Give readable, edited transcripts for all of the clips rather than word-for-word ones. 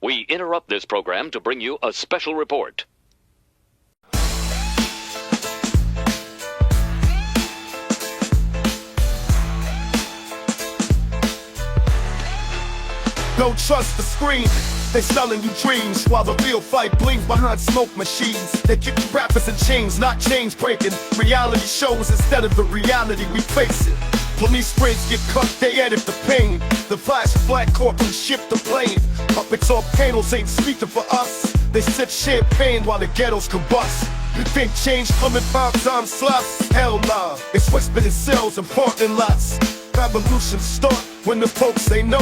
We interrupt this program to bring you a special report. Don't trust the screen, they selling you dreams while the real fight blinks behind smoke machines. They keep you rappers in chains, not chains breaking. Reality shows instead of the reality we face it. Police sprays get cut, they edit the pain. The flash black corporate shift the blame. Puppets on panels ain't speaking for us. They sip champagne while the ghettos combust. You think change coming 5 times slots? Hell nah, it's whispered in cells and parking lots. Revolutions start when the folks say no,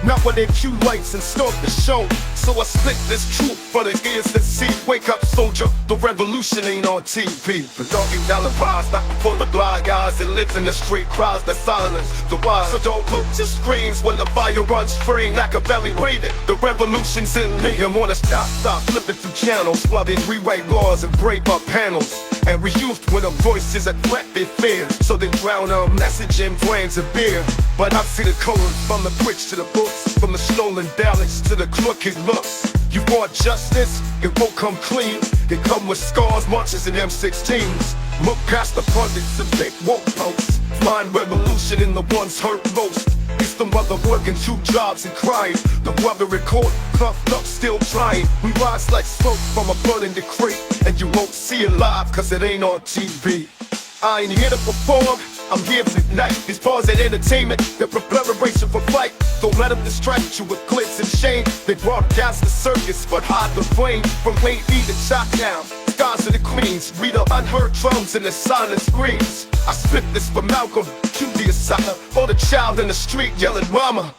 not when they cue lights and start the show. So I spit this truth for the ears that see. Wake up, soldier, the revolution ain't on TV. The doggy alibis, not for the blind guys that live in the street, cries that silence the wise. So don't look, just screams when the fire runs free like a belly waiting. The revolution's in me. I'm on a stop, flipping through channels while they rewrite laws and break up panels. And reused when a voice is a threat they fear. So they drown a message in brands of beer. But I see the colors from the bridge to the books, from the stolen ballots to the crooked looks. You want justice? It won't come clean. It come with scars, marches, and M16s. Look past the pundits and fake woke posts. Find revolution in the ones hurt most. It's the mother working 2 jobs and crying. The brother in court, puffed up, still trying. We rise like smoke from a burning decree. And you won't see it live, cause it ain't on TV. I ain't here to perform, I'm here to ignite. These bars ain't entertainment, they're preparation for fight. Don't let them distract you with glitz and shame. They broadcast the circus, but hide the flame. From Wayne E to Shotdown, Skies of the Queens. Read the unheard drums and the silent screams. I spit this for Malcolm, Q the assassiner, or the child in the street yelling mama.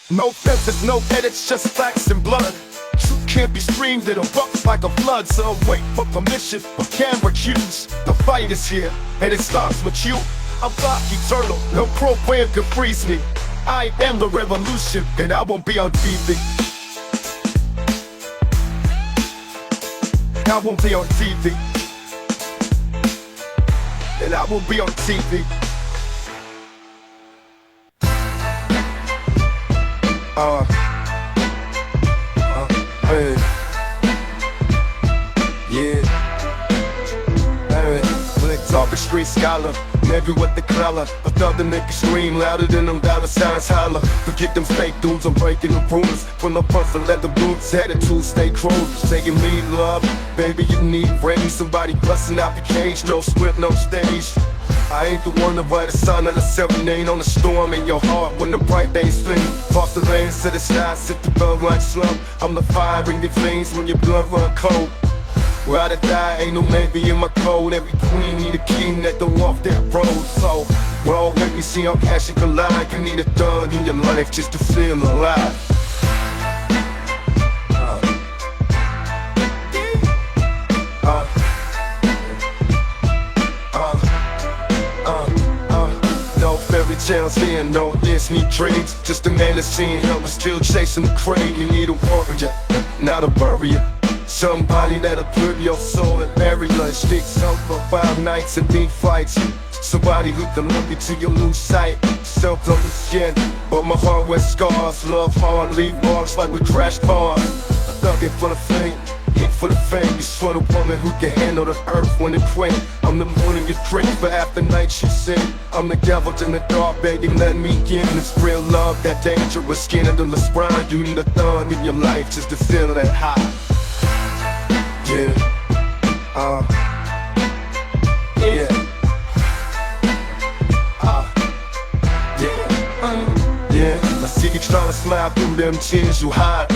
No fences, no edits, just facts and blood. Truth can't be streamed, it erupts like a flood. So wait for permission, for camera cues. The fight is here, and it starts with you. I'm Black Eternal, no program can freeze me. I am the revolution, and I won't be on TV. I won't be on TV. And I won't be on TV. Hey. Yeah. Hey. Blick talking street scholar. Maybe with the color, but the other niggas scream louder than them dollar signs holler. Forget them fake dudes, I'm breaking the rules. When I'm puffin', let the boots attitude stay cruel. Saying me love, baby you need rain. Somebody bustin' out the cage, no script, no stage. I ain't the one to write a sign on the serenade on the storm in your heart when the bright days fling. Cross the lanes to the side, sit the blood run slump. I'm the fire, bring the flames when your blood run cold. Ride or die, ain't no maybe in my code. Every queen need a king that don't walk that road. So, well, let me see how cash you can lie. You need a thug in your life just to feel alive. No fairy tales here, no Disney dreams. Just a man that's seeing hell but still chasing the crane. You need a warrior, not a warrior. Somebody that'll put your soul in bury lunch. Sticks up for 5 nights and deep fights. Somebody who can look into your lose sight. Self on the skin, but my heart with scars. Love hard, leave marks like we crashed cars. Thugging for the fame, hit for the fame. You for the woman who can handle the earth when it quake. I'm the morning you drink, but after night she sing. I'm the devil in the dark, baby, let me in. It's real love, that dangerous skin under the spine. You need a thug in your life just to feel that high. Yeah, yeah, yeah. I see you trying to slide through them tears you hide.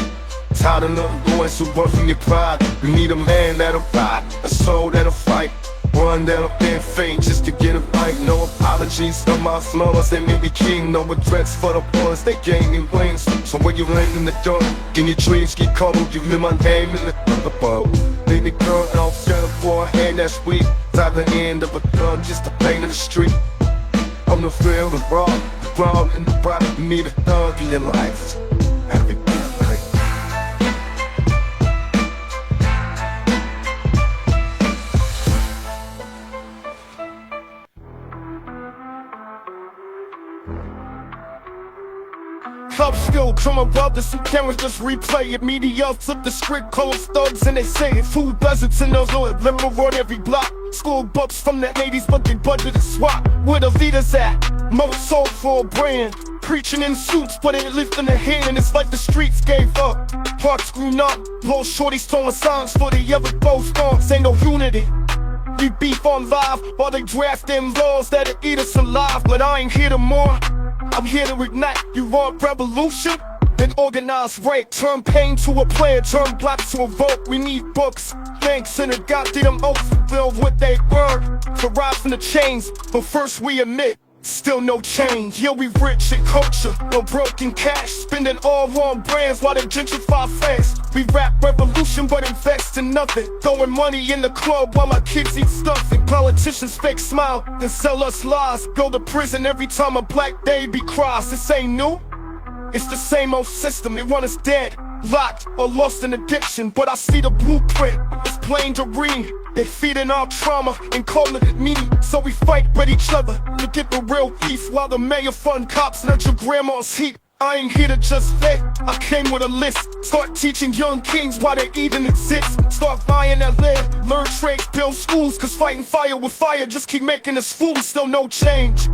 Tired of love boys who run from your pride. You need a man that'll ride, a soul that'll fight. One that'll bend faint just to get it right. No apologies for my flaws, they may be king. No regrets for the boys, they gaining wings. So when you land in the dark, and your dreams get cold, you live my name in the thunderbolt. Baby girl, don't settle for a hand that's weak. Tie the end of a gun just to paint in the street. I'm the real, the raw, the ground and the product. You need a thug in your life. Have it. upskill, criminal brothers who cameras just replay it. Media flip the script, close thugs and they say it. Food deserts in those oil, liberal on every block. School books from the 80s, but they budgeted swap. Where the leaders at? Most sold for a brand. Preaching in suits, but ain't lifting a hand. It's like the streets gave up. Parks grew up. Little shorties throwing signs for the other both songs. Ain't no unity. We beef on live while they draft them laws that'll eat us alive. But I ain't here to mourn. I'm here to ignite. You want revolution? Then organize rape. Turn pain to a plan. Turn black to a vote. We need books, banks, and a goddamn oath to build what they earn. To rise from the chains. But first we admit, still no change. Yeah, we rich in culture, no broken cash. Spending all on brands while they gentrify fast. We rap revolution but invest in nothing. Throwing money in the club while my kids eat stuffing. Politicians fake smile and sell us lies. Go to prison every time a black baby cries. This ain't new, it's the same old system. They want us dead, locked, or lost in addiction. But I see the blueprint, it's plain to read. They feeding our trauma and calling it meaning. So we fight with each other to get the real peace. While the mayor fund cops let your grandma's heat. I ain't here to just vet, I came with a list. Start teaching young kings why they even exist. Start buying that land, learn trades, build schools. Cause fighting fire with fire just keep making us fools. Still no change,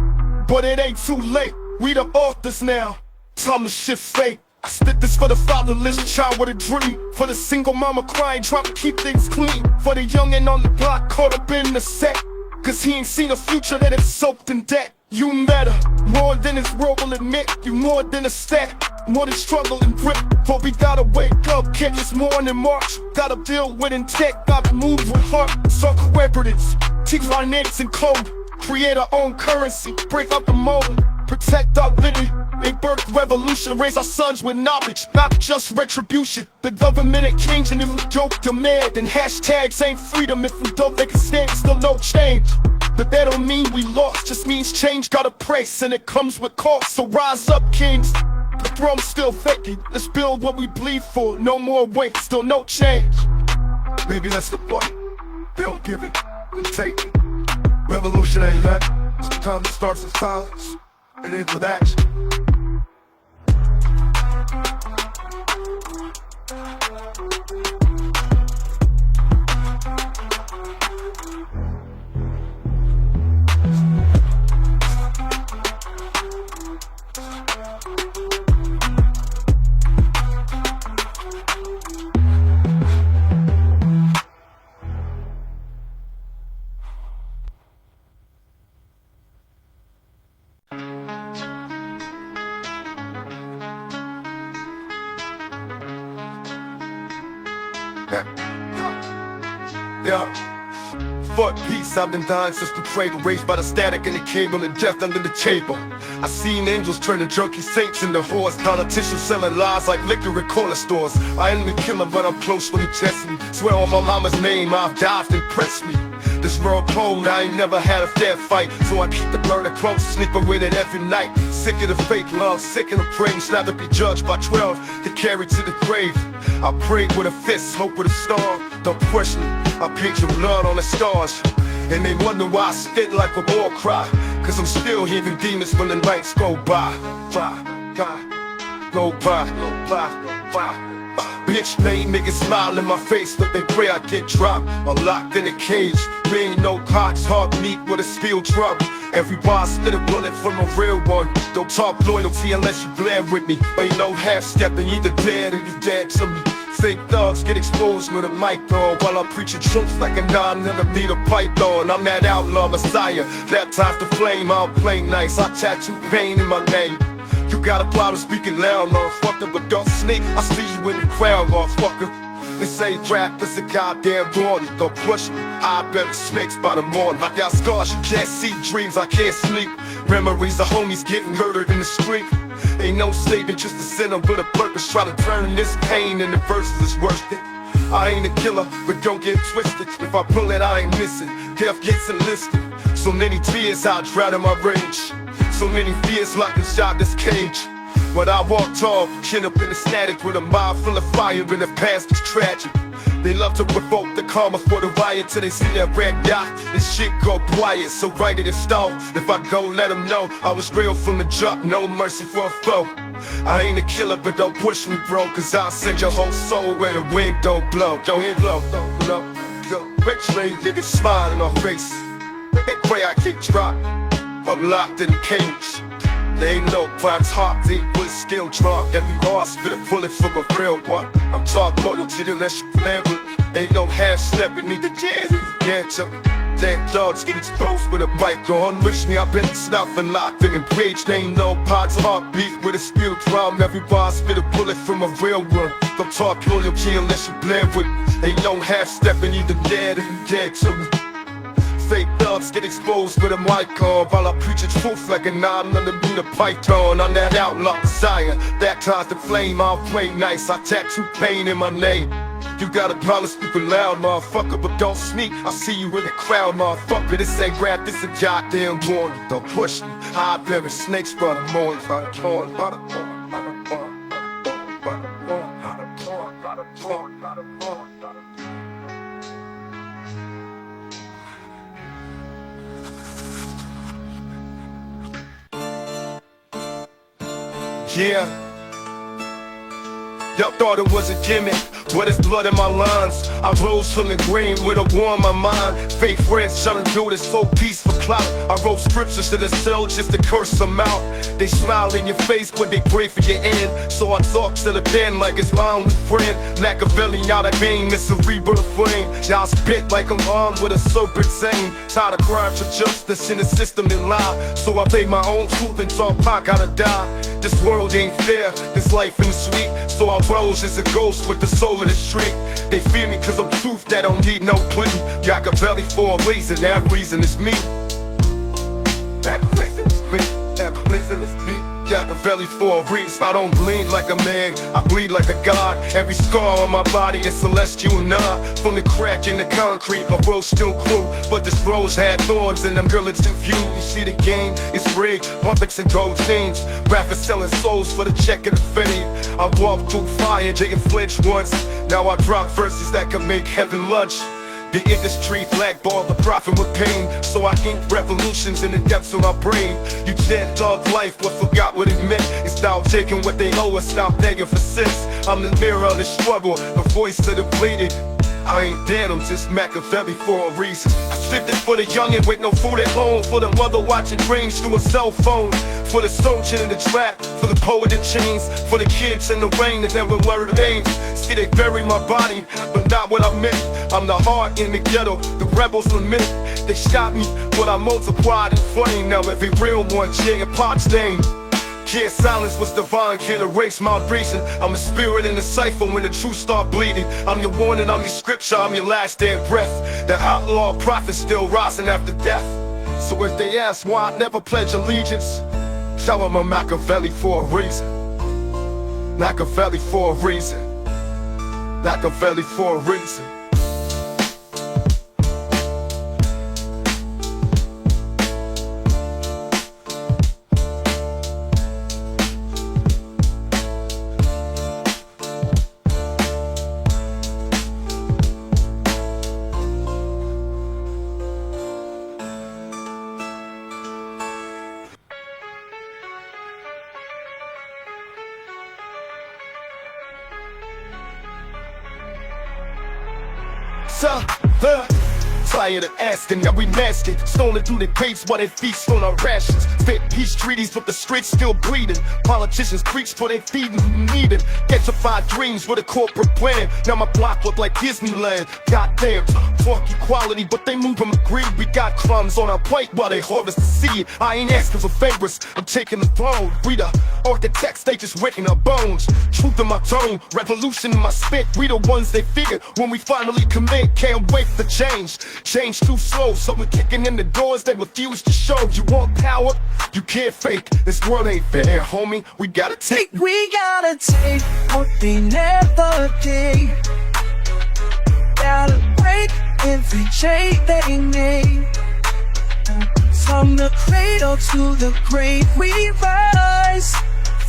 but it ain't too late. We the authors now, time to shift fate. I spit this for the fatherless child with a dream. For the single mama crying, trying to keep things clean. For the youngin' on the block caught up in the set. Cause he ain't seen a future that is soaked in debt. You matter, more than his world will admit. You more than a stat, more than struggle and grit. But we gotta wake up, can't just mourn and march. Gotta deal with intent, gotta move with heart. So cooperatives, teach finance and code. Create our own currency, break up the mold. Protect our liberty, make birth revolution. Raise our sons with knowledge, not just retribution. The government ain't changing if we don't demand. And hashtags ain't freedom if we don't make a stand. Still no change, but that don't mean we lost. Just means change got a price and it comes with cost. So rise up, kings, the throne's still vacant. Let's build what we bleed for, no more wait, still no change. Maybe that's the point, build, give it, and take it. Revolution ain't that, sometimes it starts in silence. It ends with action. Yeah. Fuck peace, I've been dying since the cradle. Raised by the static and the cable and death under the table. I seen angels turning junkie saints into whores. Politicians selling lies like liquor at corner stores. I ain't the killer, but I'm close when he tests me. Swear on my mama's name, I've died and pressed me. This world cold, I ain't never had a fair fight. So I keep the murder close, sleeping with it every night. Sick of the fake love, sick of the praise. Rather be judged by 12 to carry to the grave. I pray with a fist, hope with a star. Don't question me, I paint your blood on the stars. And they wonder why I spit like a war cry. Cause I'm still hearing demons when the nights go by. Go by. Bitch made niggas smile in my face, but they pray I get dropped or locked in a cage. There ain't no clocks, heart meet with a steel drum. Every bar split a bullet from a real one. Don't talk loyalty unless you blend with me. Ain't no half-stepping, either dead or you dead to me. Fake thugs get exposed with a mic on while I'm preaching truth like a 9mm python. I'm that outlaw messiah, baptized the flame. I don't play nice, I tattoo pain in my name. You got a problem speaking loud, motherfucker, but don't sneak. I see you in the crowd, motherfucker. They say rap is a goddamn warning. Don't push me, I bet the snakes by the morning. I got scars, you can't see, dreams, I can't sleep. Memories of homies getting murdered in the street. Ain't no saving, just a sinner with a purpose. Try to turn this pain into verses, it's worth it. I ain't a killer, but don't get twisted. If I pull it, I ain't missing. Death gets enlisted. So many tears I drown in my rage. So many fears locked inside this cage. But I walk tall, chin up in the static with a mind full of fire, and the past is tragic. They love to provoke the karma for the riot till they see that red dot. This shit go quiet, so write it in stone. If I go, let them know I was real from the jump, no mercy for a foe. I ain't a killer, but don't push me, bro, cause I'll send your whole soul where the wind don't blow. Don't hit low, don't blow. Rich lady, niggas smile in her face. They pray I keep dropped. I'm locked in a cage. They ain't no box heart, they was still drunk. Every horse fit a bullet from a real one. I'm talking loyalty unless you plan with. Ain't no half stepping, need the jazz. Yeah, so damn dogs get exposed with a bike on. Wish me I've been snuffing, locked in and caged. Ain't no parts heartbeat with a steel drum. Every boss fit a bullet from a real one. Don't talk loyalty unless you plan with. Ain't no half stepping, either dead or dead to me. Fake thugs get exposed with a mic on while I preach the truth like a 9mm python. I'm that outlaw Zion, baptized the flame. I'll play nice, I tattoo pain in my name. You gotta promise speak loud, motherfucker, but don't sneak. I see you in the crowd, motherfucker. This ain't rap, this a goddamn warning. Don't push me. I bury snakes by the morning, by the corn, by the corn, by the corn, by the corn, by the corn, by the corn, by the corn. Yeah, y'all thought it was a gimmick, but it's blood in my lines. I rose from the green with a war in my mind. Fake friends trying to do this for peace, for clout. I wrote scriptures to the cell just to curse them out. They smile in your face, but they pray for your end. So I talk to the pen like it's my only friend. Machiavelli out of vein, it's a rebirth flame. Y'all spit like I'm armed with a serpent's aim. Tired of crime for justice in the system and lie. So I play my own truth and talk Pac gotta die. This world ain't fair, this life ain't sweet. So I rose as a ghost with the soul of the street. They fear me cause I'm truth that don't need no plea. Machiavelli for a reason, that reason is me. That reason is me, that reason is me. Machiavelli for a reason. I don't bleed like a man, I bleed like a god. Every scar on my body is celestial and not. From the crack in the concrete, my rose still grew. But this rose had thorns and them girls in view. You see the game, it's rigged, pumpets and gold chains. Rappers selling souls for the check of the fame. I walked through fire, didn't flinch once. Now I drop verses that can make heaven lunch. The industry blackballed the prophet with pain. So I ink revolutions in the depths of my brain. You dead dog life, but forgot what it meant. It's now taking what they owe us, stop begging for sense. I'm the mirror of the struggle, the voice of the bleeding. I ain't dead, I'm just Machiavelli for a reason. I slipped it for the youngin' with no food at home. For the mother watching dreams through a cell phone. For the soldier in the trap, for the poet in chains. For the kids in the rain that never learned names. See they bury my body, but not what I meant. I'm the heart in the ghetto, the rebels lament. They shot me, but I multiplied in flame. Now every real one cheering Pac's name. Yeah, silence was divine, can't erase my reason. I'm a spirit in the cipher when the truth start bleeding. I'm your warning, I'm your scripture, I'm your last damn breath. The outlaw prophet still rising after death. So if they ask why I never pledge allegiance, tell them I'm Machiavelli for a reason. Machiavelli for a reason. Machiavelli for a reason. Tired of asking, now we nasty. Stolen through the crates while they feast on our rations. Fit peace treaties, but the streets still bleeding. Politicians preach for they feeding who need it. Gentrified dreams with a corporate plan. Now my block look like Disneyland. Goddamn, talk equality, but they move from the greed. We got crumbs on our plate while they harvest the seed. I ain't asking for favors, I'm taking the throne. We the architects, they just wrecking our bones. Truth in my tone, revolution in my spit. We the ones they figured when we finally commit. Can't wait for change. Change too slow, so we're kicking in the doors they refuse to show. You want power? You can't fake. This world ain't fair, homie. We gotta take. We gotta take what they never did. Gotta break every chain they made. From the cradle to the grave we rise.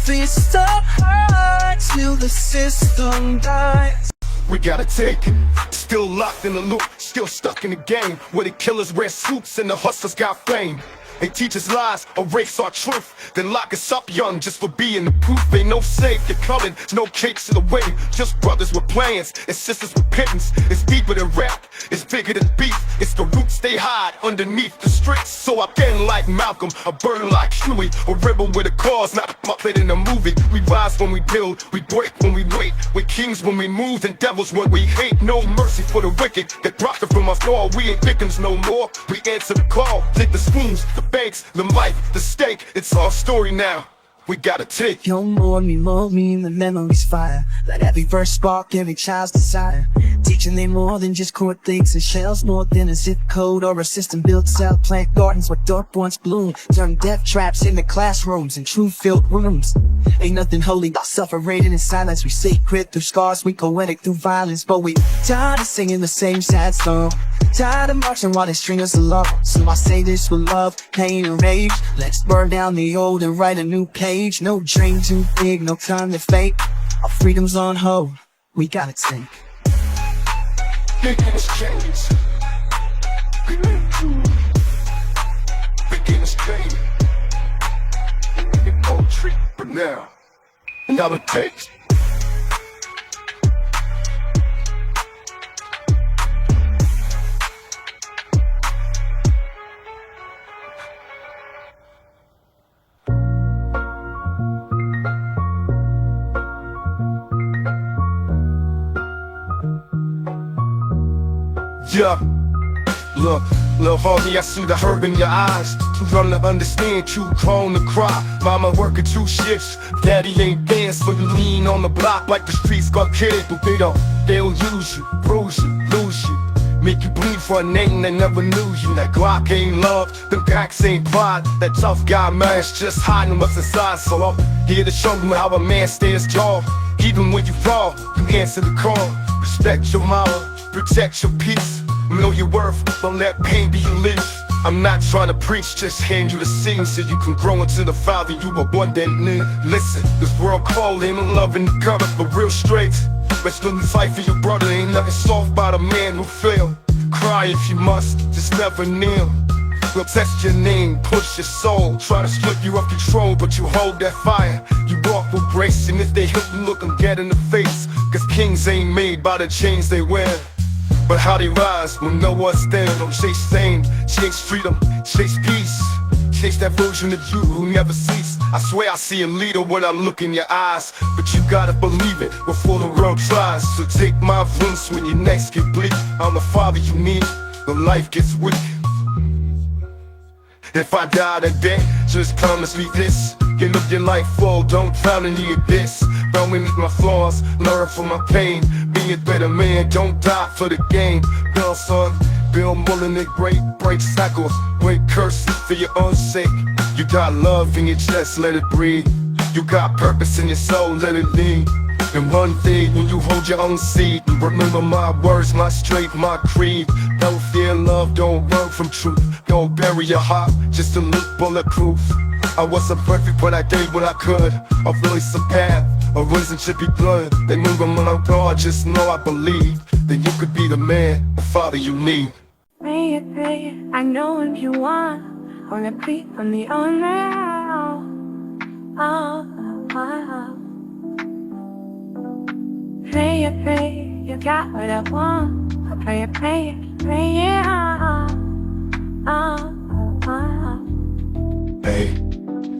Fist up high till the system dies. We gotta take it. Still locked in the loop, still stuck in the game. Where the killers wear suits and the hustlers got fame. They teach us lies, erase our truth, then lock us up young just for being the proof. Ain't no safe, you're coming, there's no cakes in the way. Just brothers with plans, and sisters with pittance. It's deeper than rap, it's bigger than beef. It's the roots they hide underneath the streets. So I bend like Malcolm, I burn like Huey, a rebel with a cause, not a puppet in a movie. We rise when we build, we break when we wait. We're kings when we move, and devils when we hate. No mercy for the wicked that profit from our fall. We ain't victims no more, we answer the call. Lick the spoons, the banks, the life, the stake. It's our story now, we gotta take. You're more me, the memories fire. Let every verse spark every child's desire. Teaching they more than just chord things and shells, more than a zip code or a system built cell. Plant gardens where dark once bloom. Turn death traps into classrooms and truth-filled rooms. Ain't nothing holy but suffering in silence. We sacred through scars, we poetic through violence. But we tired of singing the same sad song, tired of marching while they string us along. So I say this with love, pain, and rage. Let's burn down the old and write a new page. No dream too big, no time to fake. Our freedom's on hold, we gotta take. Beginners change. Beginners change. In poetry, but now it takes. Yeah, look, little homie, I see the hurt in your eyes. Too young to understand, too grown to cry. Mama working 2 shifts, daddy ain't there, so you lean on the block like the streets got kidded. But they'll use you, bruise you, lose you, make you bleed for a name that never knew you. That Glock ain't love, them packs ain't pride. That tough guy man's just hiding what's inside. So I'm here to show you how a man stands tall. Even when you fall, you answer the call. Respect your mama, protect your peace. Know your worth, don't let pain be your leash. I'm not trying to preach, just hand you the seeds so you can grow into the father you were born then. Listen, this world cold, ain't no love in the gutter, but real straight. Let's live and fight for your brother, ain't nothing soft about a man who failed. Cry if you must, just never kneel. We'll test your name, push your soul, try to slip you off control, but you hold that fire. You walk with grace, and if they hit you, look them dead in the face. Cause kings ain't made by the chains they wear, but how they rise when no one's there. Don't chase fame, chase freedom, chase peace. Chase that version of you who never cease. I swear I see a leader when I look in your eyes, but you gotta believe it before the world tries. So take my voice when your necks get bleak. I'm the father you need when life gets weak. If I die today, just promise me this: you live your life full, don't drown in the abyss. Don't mimic my flaws, learn from my pain. Be a better man, don't die for the game. Build son, build more than it break cycles, break curses for your own sake. You got love in your chest, let it breathe. You got purpose in your soul, let it lead. And one thing, when you hold your own seed, remember my words, my strength, my creed. Don't fear love, don't run from truth. Don't bury your heart, just to look bulletproof. I wasn't perfect, but I did what I could. A voice, a path, a reason should be blood. They move on my God, just know I believe that you could be the man, the father you need. Pray it, I know if you want. Wanna be on the honor. Pray it, you got what I want. Pray it, Hey,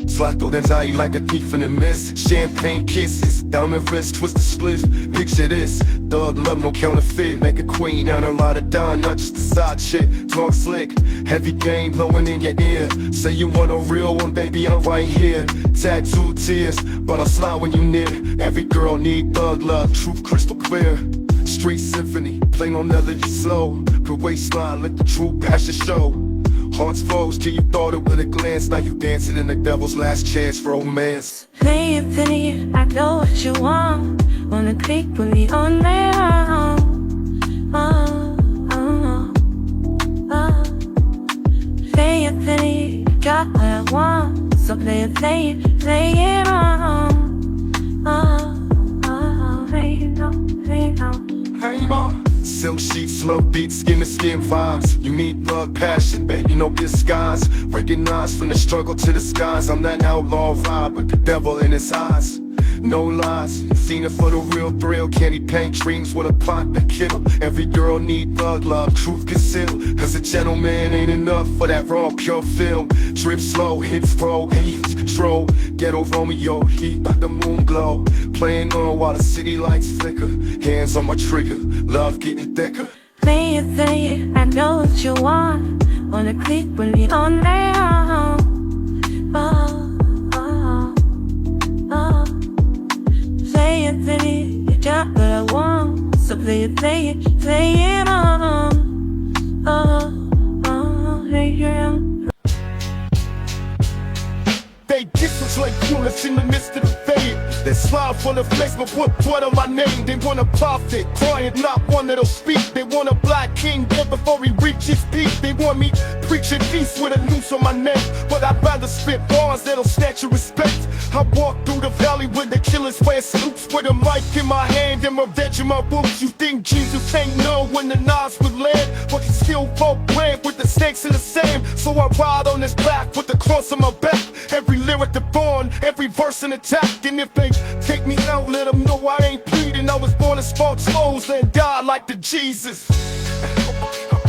slide through that eye like a thief in the mist. Champagne kisses, diamond wrist, twist the split. Picture this, thug love, no counterfeit. Make a queen out of lot of dime, not just a side chick. Talk slick, heavy game blowing in your ear. Say you want a real one, baby, I'm right here. Tattoo tears, but I'll slide when you near. Every girl need thug love, truth crystal clear. Street symphony, play no melody slow. Good waistline, let the true passion show. Hearts foes till you thought it with a glance. Now you dancing in the devil's last chance for romance. Play it, I know what you want. Wanna click with me on there. Play it, got what I want. So play it on. Play it on. Hey ma, silk sheets, slow beats, skin to skin vibes. You need love, passion, baby, no disguise. Recognize from the struggle to the skies. I'm that outlaw vibe with the devil in his eyes. No lies, seen it for the real thrill. Candy paint dreams with a plot to kill. Every girl need thug love, truth concealed. Cause a gentleman ain't enough for that raw pure film. Drip slow, hits pro, heat, stroll. Ghetto Romeo, heat like the moon glow. Playing on while the city lights flicker. Hands on my trigger, love getting thicker. Play it, I know what you want. Wanna click when you're on there. Play it, you got what I want. So play it on. Hey, yeah. They distance like bullets in the midst of the fade. They smile for the face but put blood on my name. They want a prophet, crying not one that'll speak. They want a black king dead before he reach his peak. They want me preaching peace with a noose on my neck. But I'd rather spit bars that'll snatch your respect. I walk through the valley with the killers wear suits, with a mic in my hand and revenge in my boots. You think Jesus ain't know when the knives would land, but he still broke bread with the snakes in the sand. So I ride on his back with the cross on my back. Every lyric the born, every verse an attack. And if they take me out, let them know I ain't pleading. I was born as sparks souls and died like the Jesus.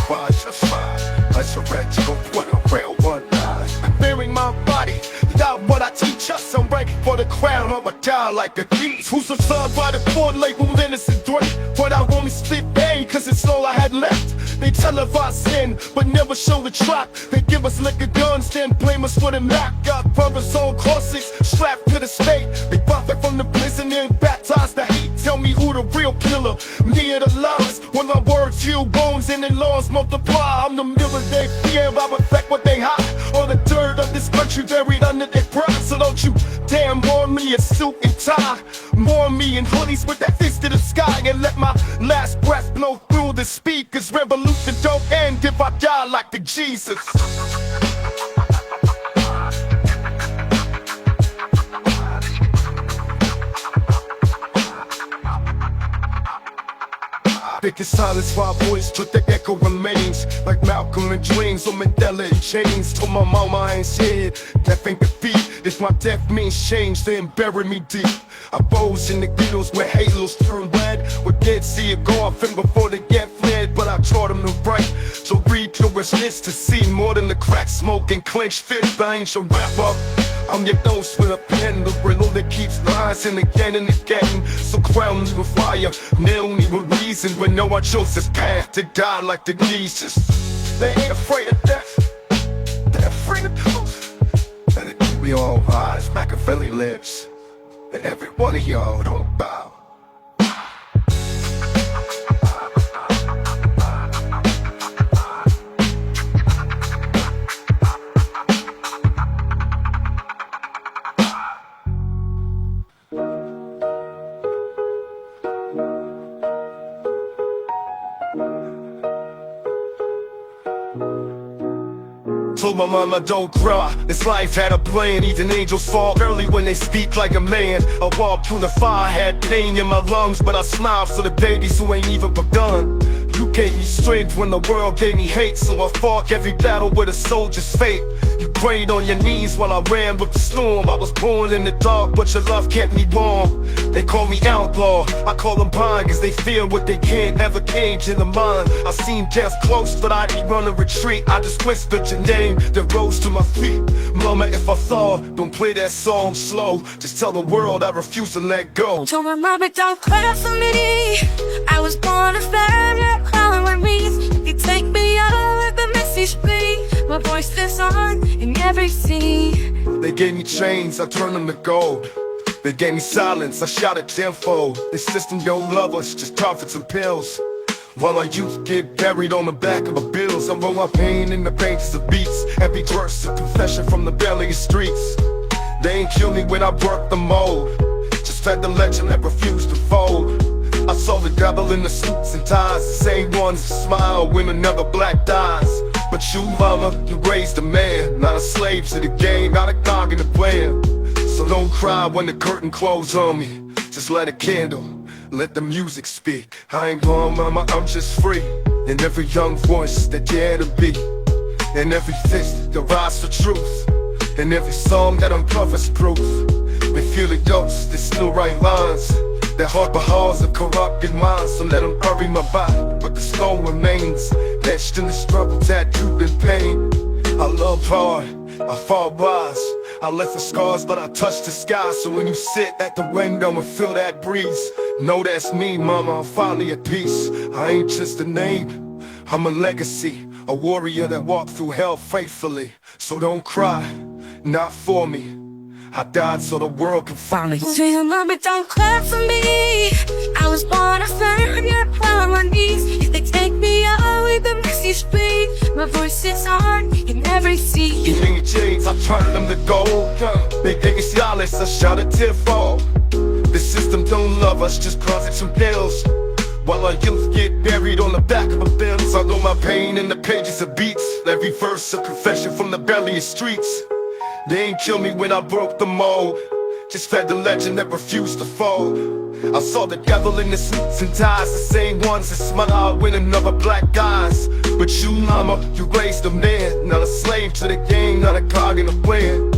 I surrender when I rail one line. I'm bearing my body without what I teach us. I'm ranking for the crown, I'ma die like the beast. Who's a son by the board label innocent threat. But I only spit A, cause it's all I had left. They televise sin, but never show the trap. They give us liquor guns, then blame us for the Mac. Got brothers on crosses, strapped to the stake. They profit from the prison and baptize the hate. Tell me who the real killer, me or the lies. When my words heal bones and the laws multiply. I'm the mirror they fear, I reflect what they hide. Or the dirt of this country buried under their pride. So don't you dare mourn me in suit and tie. Mourn me in hoodies with that fist to the sky. And let my last breath blow through the speakers. Revolution don't end if I die like the Jesus. Thick as silence while voice but the echo remains. Like Malcolm in dreams or Mandela in chains. Told my mama I ain't scared, death ain't defeat. If my death means change, then bury me deep. I rose in the ghettos where halos turn red. With dead see it go off and before they get fled. But I taught them to write, so read your list to see more than the crack smoke and clenched fist. I ain't your wrap up, I'm your ghost with a pen. The riddle that keeps rising again and again. So crown me with fire, nail me with reason. When no I chose this path to die like the Jesus. They ain't afraid of death, they're afraid of truth. And it we all eyes, Machiavelli lives. And every one of y'all don't bow. Told my mama don't cry, this life had a plan. Even angels fall early when they speak like a man. I walked through the fire, had pain in my lungs, but I smiled for the babies who ain't even begun. You gave me strength when the world gave me hate, so I fought every battle with a soldier's fate. You prayed on your knees while I ran with the storm. I was born in the dark, but your love kept me warm. They call me outlaw, I call them blind, cause they fear what they can't ever cage in the mind. I seen death close, but I didn't run a retreat. I just whispered your name, then rose to my feet. Mama, if I fall, don't play that song slow. Just tell the world I refuse to let go. Told my mama don't cry for me. I was born a family, crying with me. You take me out, let the message be. My voice lives on in every scene. They gave me chains, I turned them to gold. They gave me silence, I shouted tenfold. This system don't love us, just profits and pills. While our youth get buried on the back of the bills, I roll my pain in the pages of beats. Every verse a confession from the belly of streets. They ain't kill me when I broke the mold, just fed the legend that refused to fold. I saw the devil in the suits and ties, the same ones that smile when another black dies. But you, mama, you raised a man, not a slave to the game, not a cog in the plan. So don't cry when the curtain closes on me, just light a candle, let the music speak. I ain't gone, mama, I'm just free. In every young voice that dare to be, in every fist that rise for truth, in every song that uncovers proof. We feel the dose, they still write lines that harbor halls of corrupted minds. So let them bury my body, but the stone remains etched in the struggle, tattooed in pain. I love hard, I fall wise, I left the scars but I touch the sky. So when you sit at the window and feel that breeze, know that's me, mama, I'm finally at peace. I ain't just a name, I'm a legacy, a warrior that walked through hell faithfully. So don't cry, not for me, I died so the world can finally see you, mama, don't clap for me. I was born a failure on my knees. They take me out with the messy speed. My voice is on in every sea. Giving chains, I turn them to gold. Big ciales, I shout a tearfall. The system don't love us just cause it's some bills. While our youth get buried on the back of a Benz, I know my pain in the pages of beats. Every verse a confession from the belly of streets. They ain't kill me when I broke the mold, just fed the legend that refused to fall. I saw the devil in the suits and ties, the same ones that smile out when another black guys. But you, mama, you raised a man, not a slave to the game, not a cog in the plan.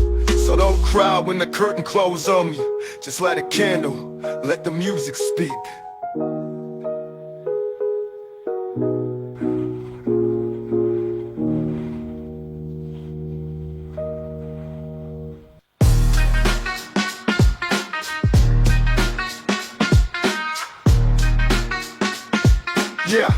So don't cry when the curtain closes on me, just light a candle, let the music speak. Yeah.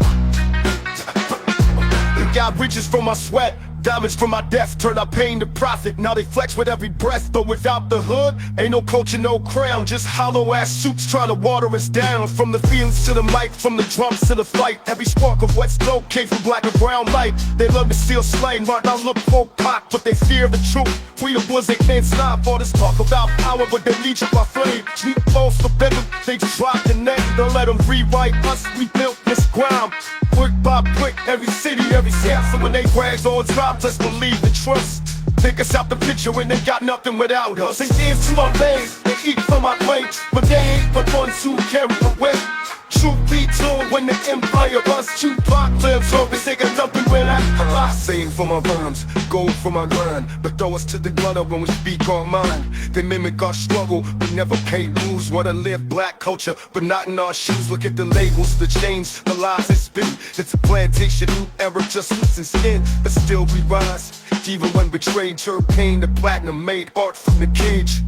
Got riches from my sweat, diamonds from my death, turn our pain to profit. Now they flex with every breath, but without the hood, ain't no culture, no crown. Just hollow ass suits trying to water us down. From the fields to the mic, from the drums to the fight, every spark of wet smoke came from black and brown light. They love to steal slain, right now look folk cock, but they fear the truth. We the ones they can't stop. All this talk about power, but they leech up our flame. We false for better, they just drop the name. Don't let them rewrite us, we built this ground. Brick by brick, every city, every town. So when they brags on top, let's believe and trust. Take us out the picture when they got nothing without us. They dance to my veins, they eat from my plate, but they ain't the ones who carry the weight. Truth be told, when the empire busts, Tupac lives on, they got nothing without us. Sing for my rhymes, gold for my grind, but throw us to the gutter when we speak our mind. They mimic our struggle, we never pay dues. Wanna live black culture, but not in our shoes. Look at the labels, the chains, the lies they spin. It's a plantation, new era, just losing skin, but still we rise. Even when betrayed, her pain, the platinum made art from the cage.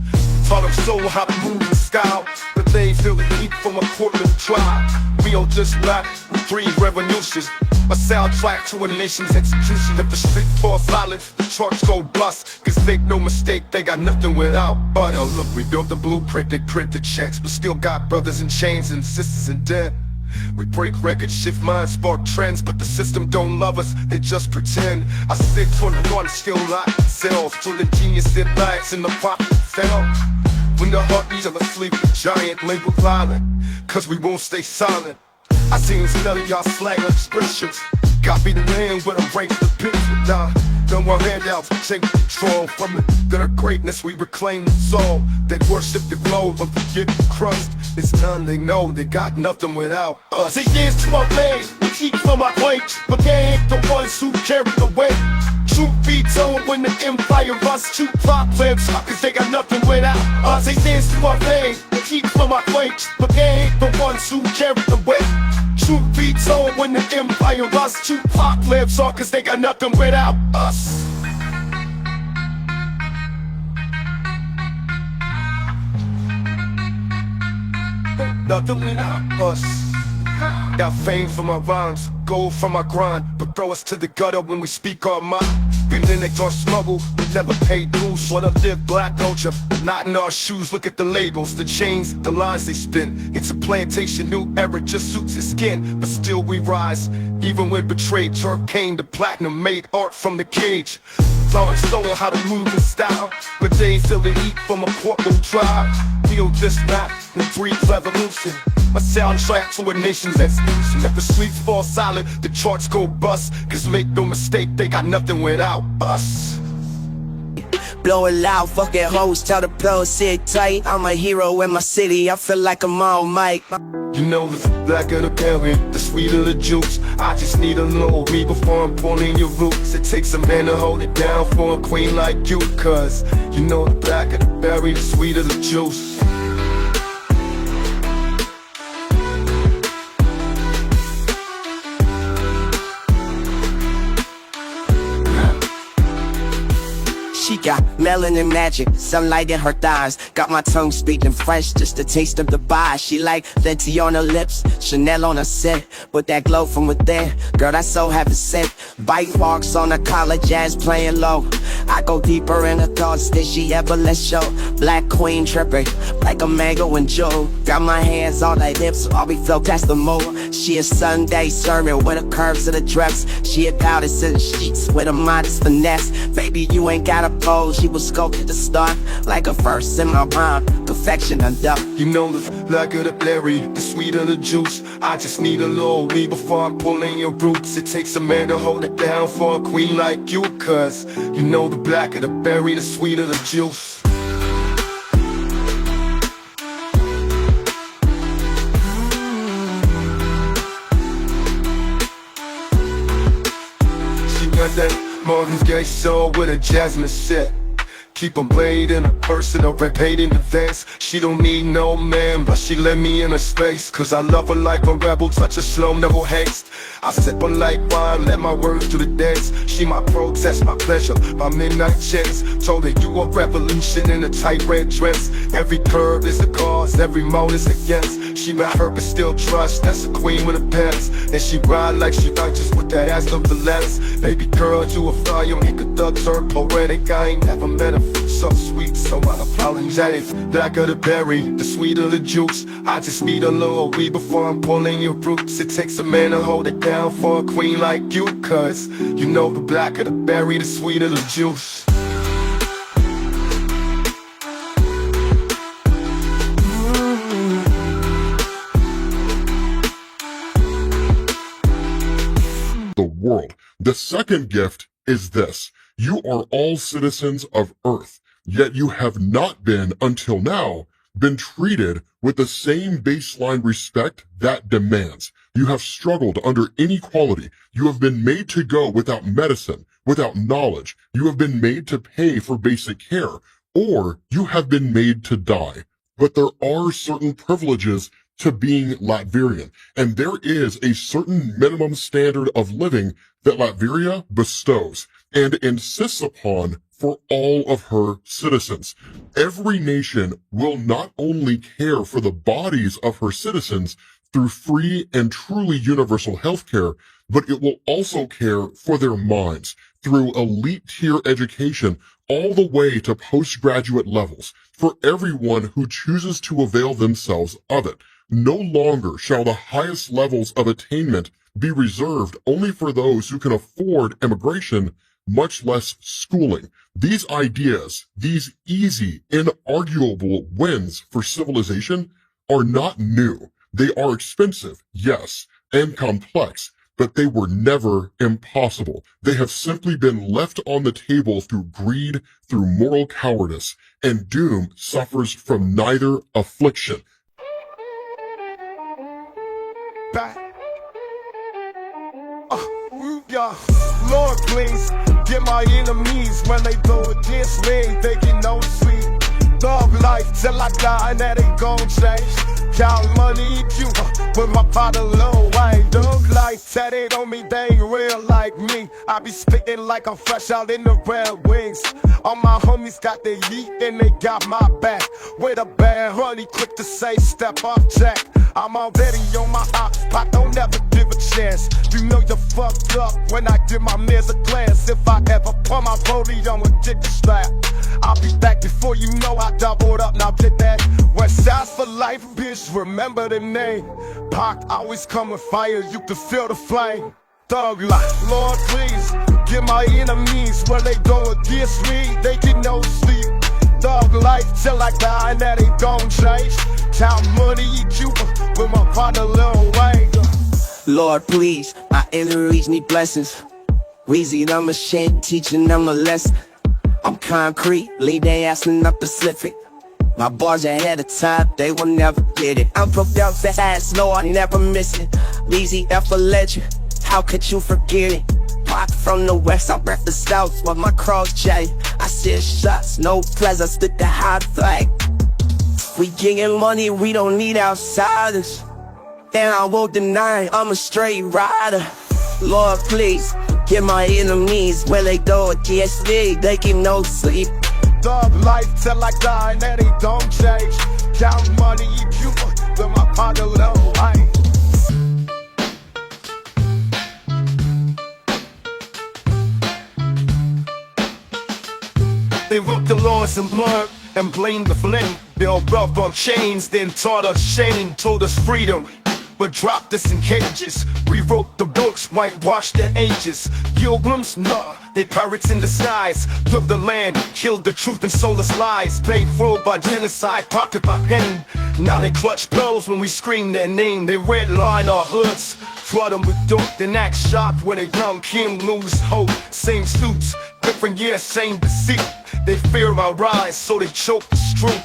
Taught them soul how to move and style, but they ain't feel the heat from a Portland tribe. We don't just rap, we breathe revolutions. A soundtrack to a nation's execution. If the street falls silent, the charts go bust. Cause make no mistake, they got nothing without but. Oh look, we built the blueprint, they print the checks, but still got brothers in chains and sisters in debt. We break records, shift minds, spark trends, but the system don't love us, they just pretend. I sit for the one, still lock cells, till the genius that lies in the profit fell. When the heartbeats of a sleeping giant, label violent, cause we won't stay silent. I seen none of y'all slang expressions, copy the land when I break the picture. Nah, no more handouts, take control from the greatness we reclaim the soul. They worship the globe but forget the crust. It's none they know, they got nothing without us. They dance to my veins, we eat from my plate, but they ain't the ones who carry the weight. Truth be told, when the empire busts, Tupac lives up cause they got nothing without us. They dance to my veins, we eat from my plate, but they ain't the ones who carry the weight. Truth be told, when the empire busts, Tupac lives on cause they got nothing without us. Nothing without us. Got fame for my rhymes, gold from my grind, but throw us to the gutter when we speak our mind. Been in our smuggle, we never paid dues. Wanna live black culture, not in our shoes. Look at the labels, the chains, the lines they spin. It's a plantation, new era, just suits his skin, but still we rise. Even when betrayed, Turk came to platinum, made art from the cage. Flowing stolen how to move in style, but they ain't feel the heat from a Portland tribe. Feel this rap and breathe revolution. My soundtrack to a nation's execution. If the streets fall silent, the charts go bust. Cause make no mistake, they got nothing without us. blow it loud, fuck it hoes, tell the blow, sit tight. I'm a hero in my city, I feel like I'm all Mike. You know the blacker the berry, the sweeter the juice. I just need a little me before I'm pulling your roots. It takes a man to hold it down for a queen like you. Cause you know the blacker the berry, the sweeter the juice. She got melanin magic, sunlight in her thighs. Got my tongue speaking French, just a taste of Dubai. She like Fenty on her lips, Chanel on her set. With that glow from within, girl, that's so heaven sent. Bite marks on her collar, jazz playing low. I go deeper in her thoughts than she ever let show. Black queen tripping, like a mango and Joe. Got my hands on her hips, all we flow, that's the move. She a Sunday sermon with the curves of the dress. She a goddess in the sheets with a modest finesse. Baby, you ain't gotta pose, she was sculpted to start like a verse in my rhyme, perfection undone. You know the blacker the berry, the sweeter the juice. I just need a little me before I'm pulling your roots. It takes a man to hold it down for a queen like you. Cause you know the blacker the berry, the sweeter the juice. She got that Marvin's Gaye soul with a jasmine set. Keep 'em laid in a person or paid in advance. She don't need no man, but she let me in her space. Cause I love her like a rebel, touch her slow, never haste. I sip her like wine, let my words do the dance. She my protest, my pleasure, my midnight chance. Told her you a revolution in a tight red dress. Every curve is a cause, every mode is against. She my her but still trust, that's a queen with a pants. And she ride like she righteous with that ass of the letters. Baby girl, you a fire, make a thug turn poetic. I ain't never met her so sweet, so unapologetic. Blacker the berry, the sweeter the juice. I just need a little weed before I'm pulling your roots. It takes a man to hold it down for a queen like you. Cause you know the blacker the berry, the sweeter the juice. The world. The second gift is this. You are all citizens of Earth, yet you have not been, until now, been treated with the same baseline respect that demands. You have struggled under inequality. You have been made to go without medicine, without knowledge. You have been made to pay for basic care, or you have been made to die. But there are certain privileges to being Latverian, and there is a certain minimum standard of living that Latveria bestows and insists upon for all of her citizens. Every nation will not only care for the bodies of her citizens through free and truly universal healthcare, but it will also care for their minds through elite tier education all the way to postgraduate levels for everyone who chooses to avail themselves of it. No longer shall the highest levels of attainment be reserved only for those who can afford immigration, much less schooling. These ideas, these easy, inarguable wins for civilization are not new. They are expensive, yes, and complex, but they were never impossible. They have simply been left on the table through greed, through moral cowardice, and doom suffers from neither affliction. Back. Yeah. Lord, please get my enemies when they go against me. They get no sweet dog life till I die, and that ain't gon' change. Count money, Cuba with my father low. I ain't dog life, that ain't on me, they ain't real like me. I be spitting like I'm fresh out in the Red Wings. All my homies got their yeet and they got my back. With a bad honey, quick to say step off Jack. I'm already on my hot spot, don't ever give a chance. You know you're fucked up when I give my mans a glance. If I ever pull my rollie, I'ma get the strap. I'll be back before you know I doubled up, now get that. West Side's for life, bitch, remember the name. Pac always come with fire, you can feel the flame. Thug life, Lord please, get my enemies when they go against me, they get no sleep. Thug life till I die, and that ain't gon' change. Count money in Cuba with my partner Lil Wayne. Lord, please, my enemies need blessings. Weezy the machine, teaching them a lesson. I'm concrete, lead they assin' up Pacific. My bars ahead of time, they will never get it. I'm from Delta ass, no, I never miss it. Easy F a legend, how could you forget it? Pop from the west, I rep the south with my cross J. I see shots, no pleasure, stick the high flag. We getting money, we don't need outsiders. And I won't deny, I'm a straight rider. Lord, please, get my enemies where they go against me, they keep no sleep. Dog life till I die, and they don't change. Count money, eat Cuba, then my pocket low. They wrote the laws in blood and blamed the flame. They all brought on chains, then taught us shame, told us freedom, but dropped us in cages. Rewrote the books, whitewashed the ages. Pilgrims, nah, they pirates in disguise. Took the land, killed the truth and sold us lies. Paid for by genocide, pocket by pain. Now they clutch pearls when we scream their name. They redline our hoods, flood them with dope, then act shocked when a young king lose hope. Same suits, different years, same deceit. They fear our rise, so they choke the truth.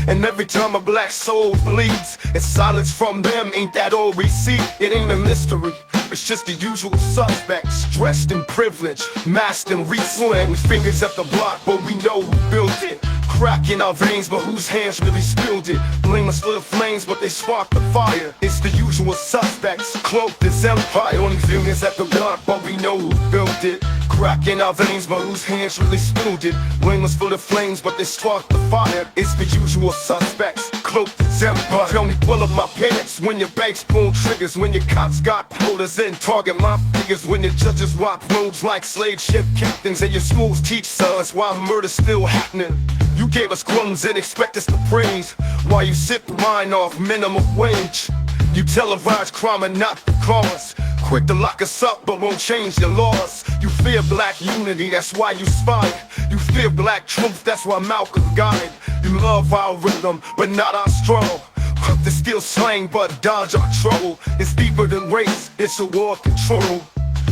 And every time a black soul bleeds, it's silence from them, ain't that all we see? It ain't a mystery, it's just the usual suspects. Dressed in privilege, masked and re-slang, with fingers at the block, but we know who built it. Crack in our veins, but whose hands really spilled it? Blame us for the flames, but they sparked the fire. It's the usual suspects, cloaked as empire. Only fingers at the block, but we know who built it. Crack in our veins, but whose hands really spilled it? Blame us for the flames, but they sparked the fire. It's the usual suspects, cloaked as empire. Tell me, pull up my pants when your banks pull triggers, when your cops got quotas and target my figures, when your judges walk roads like slave ship captains, and your schools teach sons while murder's still happening. You gave us crumbs and expect us to praise, while you sip wine off minimum wage. You televise crime and not the cause. Quick to lock us up but won't change the laws. You fear black unity, that's why you spy. You fear black truth, that's why Malcolm got it. You love our rhythm but not our struggle. They still slang but dodge our trouble. It's deeper than race, it's a war of control.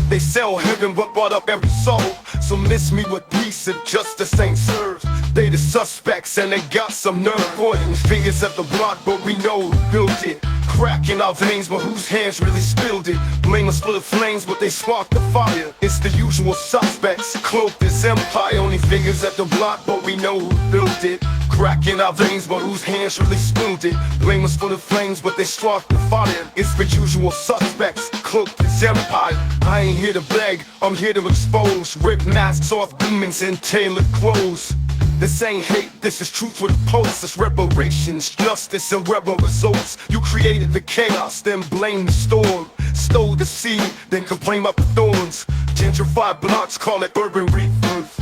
They sell heaven but bought up every soul. So miss me with peace if justice ain't served. They the suspects and they got some nerve. Pointing fingers at the block but we know who built it. Crack in our veins but whose hands really spilled it? Blame us for the flames but they sparked the fire. It's the usual suspects, cloaked as empire. Only fingers at the block but we know who built it. Crack in our veins but whose hands really spilled it? Blame us for the flames but they sparked the fire. It's the usual suspects, cloaked as empire. I ain't here to beg, I'm here to expose. Rip masks off demons in tailored clothes. This ain't hate, this is truth with a pulse. It's reparations, justice and rebel results. You created the chaos, then blame the storm. Stole the seed, then complain about the thorns. Gentrified blocks, call it urban rebirth.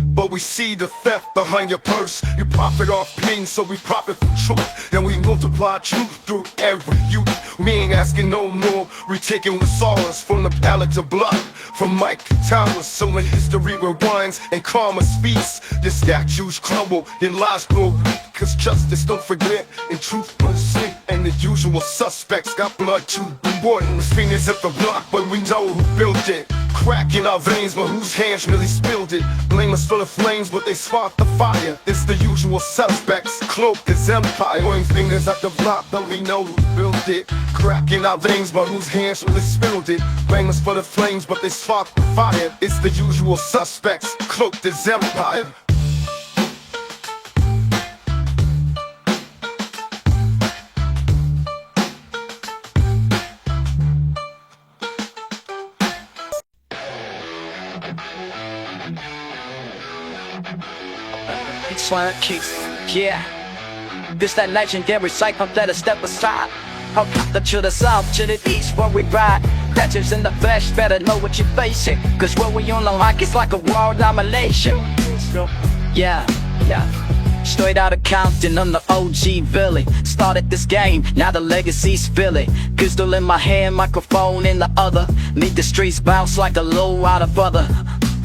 But we see the theft behind your purse. You profit off pain, so we profit from truth. Then we multiply truth through every youth. We ain't asking no more, we taking what's ours. From the pallet to blood, from Mike to Towers. So when history rewinds and karma speaks, the statues crumble, then lies grow weak. Cause justice don't forget, and truth must sleep. And the usual suspects got blood too important. Fingers at the block, but we know who built it. Crack in our veins, but whose hands really spilled it? Blame us for the flames, but they sparked the fire. It's the usual suspects, cloaked as empire. Pointing fingers at the block, but we know who built it. Crack in our veins, but whose hands really spilled it? Blame us for the flames, but they sparked the fire. It's the usual suspects, cloaked as empire. Slam kicks, yeah. This that legendary cycle, let us step aside. Up to the south, to the east where we ride. Catches in the flesh, better know what you're facing. Cause what we on the like, it's like a world domination. Yeah. Straight out of Compton, I'm the OG Billy. Started this game, now the legacy's Philly. Pistol in my hand, microphone in the other. Meet the streets bounce like a low out of brother.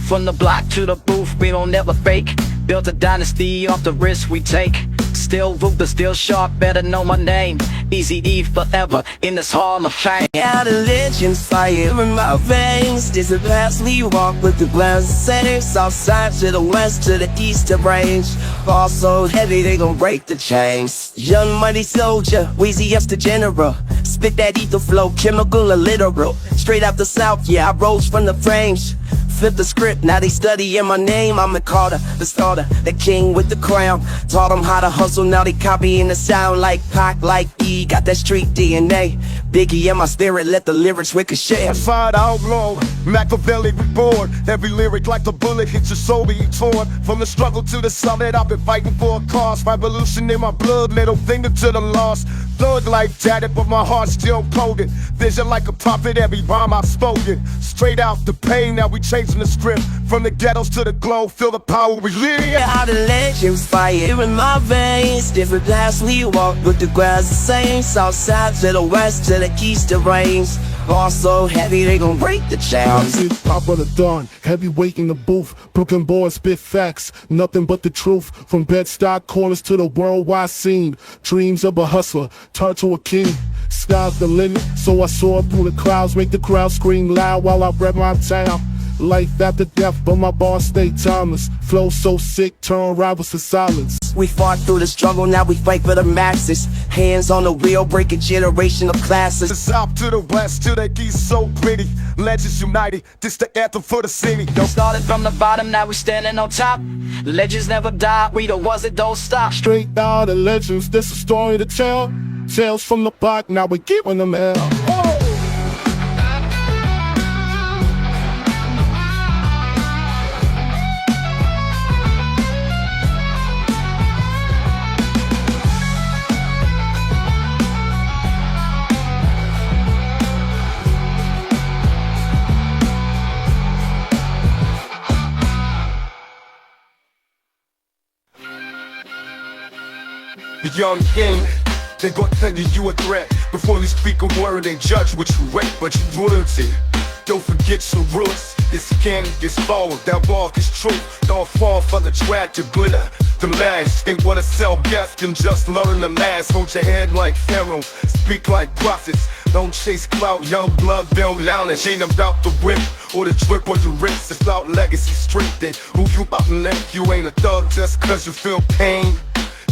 From the block to the booth, we don't never fake. Built a dynasty off the risks we take. Still Ruger, still sharp, better know my name. Easy E forever in this hall of fame. Out of legends, fire in my veins. This is past we walk with the glass center. South side to the west to the eastern range. Fall so heavy they gon' break the chains. Young mighty soldier, Weezy F the general. Spit that ether flow, chemical or literal. Straight out the south, yeah, I rose from the frames. Flip the script, now they studying my name. I'm Carter, the starter, the king with the crown. Taught them how to hustle, now they copying the sound. Like Pac, like E, got that street DNA. Biggie in my spirit, let the lyrics ricochet. Fired outlaw, Machiavelli reborn. Every lyric like the bullet hits your soul being torn. From the struggle to the summit, I've been fighting for a cause. Revolution in my blood, middle finger to the lost. Thug life tatted, but my heart still coded. Vision like a prophet, every rhyme I've spoken. Straight out the pain, now we changing the script. From the ghettos to the glow, feel the power we live. Out of legends, fire in my veins. Different paths we walk, but the grass the same. South side to the west to the eastern range. All so heavy they gon' break the chains. Pop of the dawn, heavyweight in the booth. Brooklyn boys spit facts, nothing but the truth. From Bed-Stuy corners to the worldwide scene. Dreams of a hustler, turn to a king. Sky's the limit, so I soar through the clouds. Make the crowd scream loud while I rep my town. Life after death, but my bars stay timeless. Flow so sick, turn rivals to silence. We fought through the struggle, now we fight for the masses. Hands on the wheel, break a generation of classes. The south to the west to the east, so pretty. Legends united, this the anthem for the city. Started from the bottom, now we standing on top. Legends never die, we the ones that don't stop. Straight out of legends, this a story to tell. Tales from the block, now we giving them hell. The young king, they gon' tell you a threat. Before you speak a word, they judge what you read, but you royalty. Don't forget your roots. This can gets forward, that walk is true. Don't fall for the trap to glitter. The last ain't what a sell guess, can just learn the last. Hold your head like Pharaoh, speak like prophets. Don't chase clout, young blood, build knowledge. Ain't about the whip or the drip or the wrist. It's about legacy strength. Who you about to let? You ain't a thug just cause you feel pain.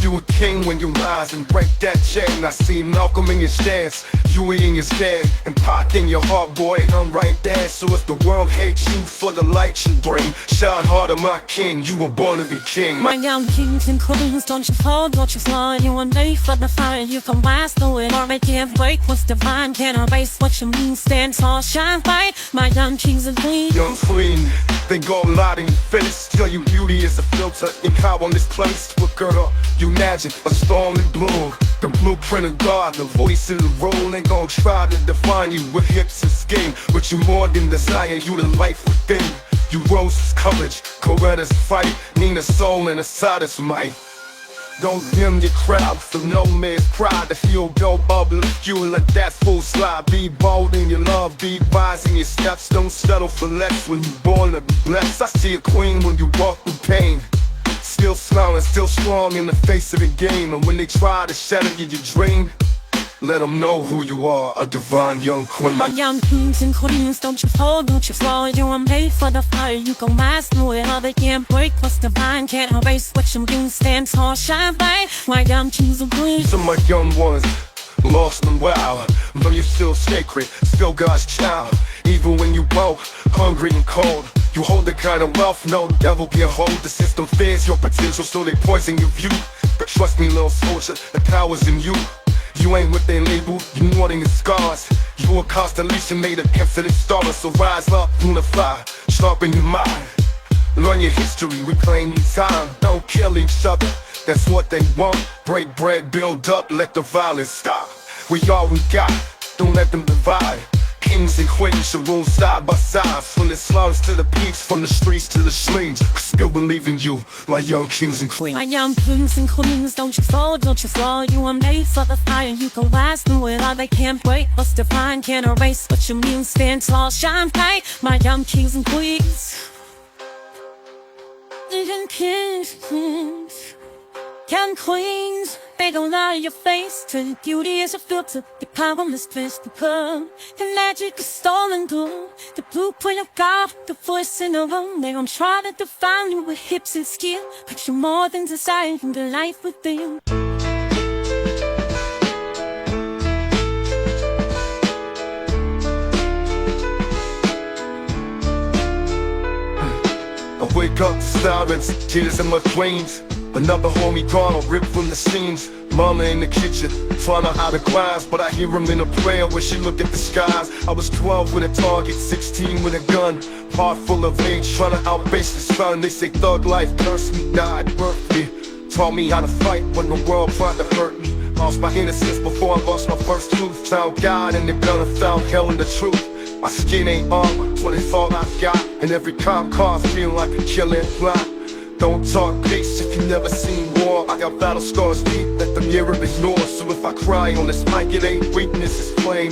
You a king when you rise and break that chain. I see Malcolm in your stance, Huey in your stand, and Pac in your heart, boy, I'm right there. So if the world hates you for the light you bring, shine harder, my king, you were born to be king. My young kings and queens, don't you fall, don't you fly. You are made for the fire, you can rise through it. Or it can't break what's divine, can't erase what you mean. Stand tall, shine bright, my young kings and queens. Young queen, they go loud in your face. Tell you beauty is a filter, in power on this place. Look up, you imagine a storm in bloom. The blueprint of God, the voice in the role. Ain't gon' try to define you with hips and skin. But you more than desire, you the life within. You rose courage, Coretta's fight. Nina's soul and a side might. Don't dim your crowd for no man's pride. To feel go bubble, you let that full slide. Be bold in your love, be wise in your steps. Don't settle for less when you're born to be blessed. I see a queen when you walk through pain. Still smiling, still strong in the face of the game. And when they try to shatter your dream, let them know who you are, a divine young queen. My young kings and queens, don't you fall, don't you fall. You are made for the fire, you can rise through it. All they can't break what's divine, can't erase what you mean. Stand tall, shine bright, my young kings and queens. Some of my young ones, lost and wild, but you're still sacred, still God's child. Even when you broke, hungry and cold, you hold the kind of wealth no devil can hold. The system fears your potential, so they poison your view. But trust me, little soldier, the power's in you. You ain't what they label, you more than your scars. You a constellation made of infinite stars. So rise up, unify, sharpen your mind. Learn your history, reclaim your time. Don't kill each other, that's what they want. Break bread, build up, let the violence stop. We all we got, don't let them divide. Kings and queens should rule side by side. From the slums to the peaks, from the streets to the slings. Still believe in you, my young kings and queens. My young kings and queens, don't you fall, don't you fall. You are made for the fire, you can rise through it. All they can't break what's divine, can't erase what you mean. Stand tall, shine bright, my young kings and queens. Young kings, and queens, they don't lie to your face. Turn beauty is a filter, the powerless twist the curve. The magic is stolen through the blueprint of God, the voice in the room. They don't try to define you with hips and skill, but you're more than desire from the life within. I wake up to sirens, tears in my dreams. Another homie gone or ripped from the scenes. Mama in the kitchen, trying to hide the cries, but I hear him in a prayer where she look at the skies. I was 12 with a target, 16 with a gun, heart full of rage, trying to outpace the sun. They say thug life, cursed me, died, birthed me, taught me how to fight when the world tried to hurt me. Lost my innocence before I lost my first tooth. Found God in the gun and found hell in the truth. My skin ain't armor, but it's all I've got. And every cop car feel like a killing plot. Don't talk peace if you never seen war. I got battle scars deep that the mirror ignores. So if I cry on this mic, it ain't weakness, it's flame.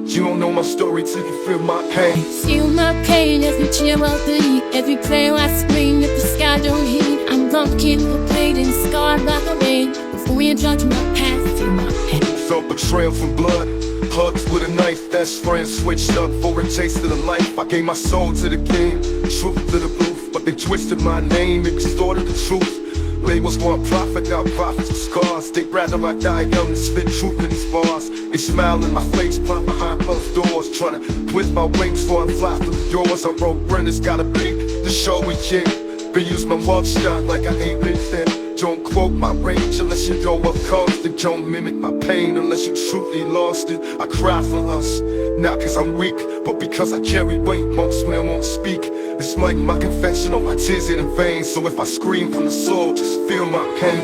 You don't know my story till you feel my pain. Feel my pain as we cheer out the heat. Every prayer I scream if the sky don't heat. I'm bumpkin for pain and scarred by the rain. Before you judge my past, feel my pain. Felt betrayal from blood, hugs with a knife. Best friends switched up for a taste of the life. I gave my soul to the king, truth to the booth, but they twisted my name and distorted the truth. Labels want profit, got profits with scars. They'd rather I die young than spit truth in these bars. They smile in my face, pop behind closed doors, trying to twist my wings before I fly through the doors. I wrote Brenda's gotta be the show we king. They use my mugshot like I ain't been thin. Don't quote my rage unless you know what caused it. Don't mimic my pain unless you truly lost it. I cry for us, not cause I'm weak, but because I carry weight most men won't speak. It's like my confession on my tears in vain. So if I scream from the soul, just feel my pain.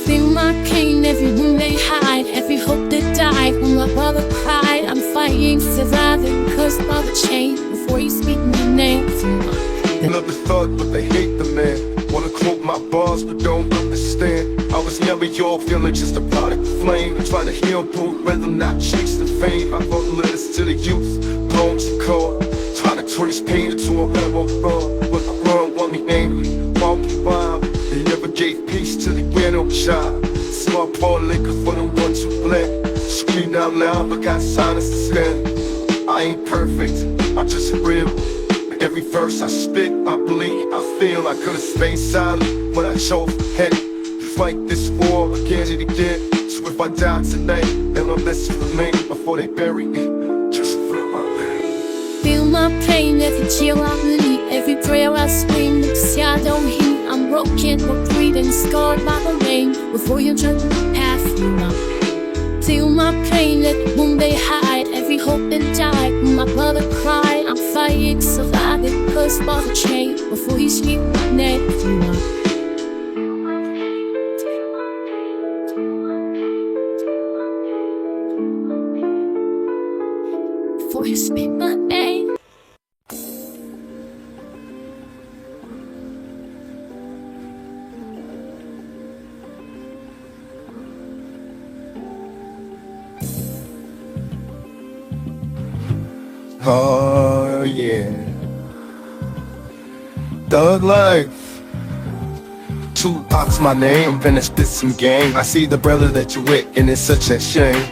Feel my pain, every wound they hide, every hope that died when my brother cried. I'm fighting, surviving, cursed by the chain. Before you speak my name, feel my pain. Love the thug, but they hate the man. Wanna quote my bars, but don't understand. I was never your feeling, just a product of flame. I try to heal through rhythm, not chase the fame. I wrote letters to the youth, poems and chord, trying to turn this pain into a rebel run. But I run, want me angry, walking wild. They never gave peace till they ran no child. Small poor liquor for the ones who bled. Scream out loud, but got silence instead. I ain't perfect, I'm just real. Every verse I spit, I bleed, I feel I could've stayed silent, but I chose to head to fight this war again and again. So if I die tonight, and my blessings remain before they bury me, just feel my pain. Feel my pain, every chill I bleed, every prayer I scream, the sky don't heat. I'm broken, but breathing, scarred by the rain. Before you judge my past, feel my pain. Feel my pain, every wound they hide, every hope that died when my brother cried. I'm fighting, surviving, cursed by the chain. Before you speak my name, feel my pain. Before you speak my name. Oh yeah, thug life. Tupac's my name, finished this some game. I see the brother that you with, and it's such a shame.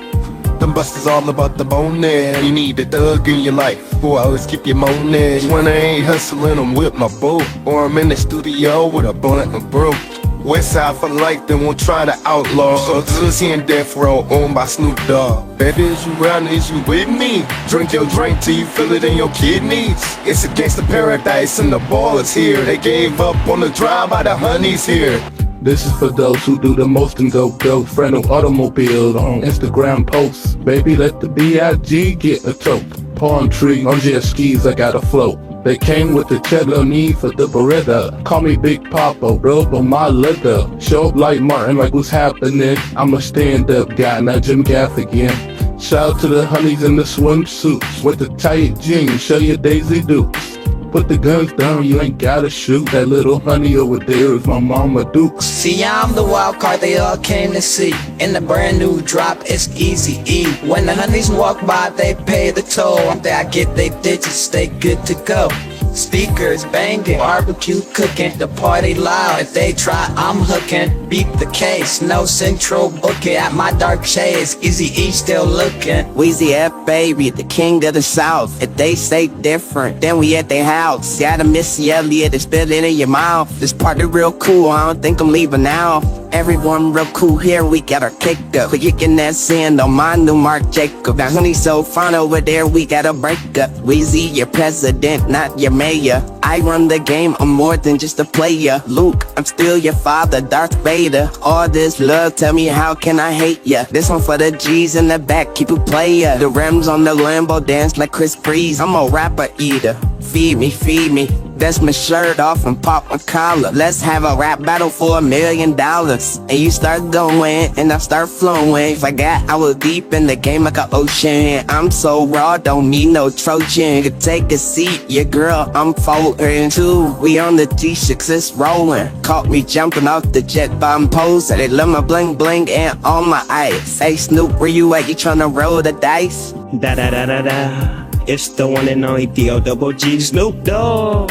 Them busters all about the bone there. You need a thug in your life, boy, I always keep you moaning. When I ain't hustling, I'm with my boo, or I'm in the studio with a blunt and brew. Westside for life, they won't try to outlaw. So Tusi and Death Row, owned by Snoop Dogg. Baby, is you round, is you with me? Drink your drink till you feel it in your kidneys. It's a gangsta paradise and the ball is here. They gave up on the drive by the honeys here. This is for those who do the most and go friend of automobile on Instagram posts. Baby, let the B.I.G. get a tote. Palm tree on jet skis, I got a float. They came with the cheddar need for the Beretta. Call me Big Papa, rub on my leather. Show up like Martin, like what's happening? I'm a stand-up guy, not Jim Gaff again. Shout out to the honeys in the swimsuits with the tight jeans, show your Daisy Dukes. Put the guns down, you ain't gotta shoot. That little honey over there is my mama Dukes. See, I'm the wild card they all came to see. In the brand new drop, it's Easy E. When the honeys walk by, they pay the toll. I'm there, I get they digits, stay good to go. Speakers banging, barbecue cooking, the party loud. If they try, I'm hooking. Beat the case, no central booking. At my dark shades, Easy E still looking. Weezy F baby, the king of the south. If they say different, then we at their house. Gotta Missy Elliott, it's spit it in your mouth. This party real cool, I don't think I'm leaving now. Everyone real cool here, we got our cake up. But you can that sand on my new Marc Jacob. Now honey so fine over there, we got a breakup. Weezy, your president, not your mayor. I run the game, I'm more than just a player. Luke, I'm still your father, Darth Vader. All this love, tell me how can I hate ya? This one for the G's in the back, keep it player. The rims on the Lambo dance like Chris Breeze. I'm a rapper eater, feed me. That's my shirt off and pop my collar. Let's have a rap battle for $1 million. And you start going and I start flowing. Forgot I was deep in the game like an ocean. I'm so raw, don't need no Trojan. Could take a seat, your girl, I'm folding too. We on the G6, it's rolling. Caught me jumping off the jet bomb poster. They love my bling bling and all my ice. Hey Snoop, where you at? You tryna roll the dice? Da da da da da. It's the one and only D-O-double-G Snoop Dogg.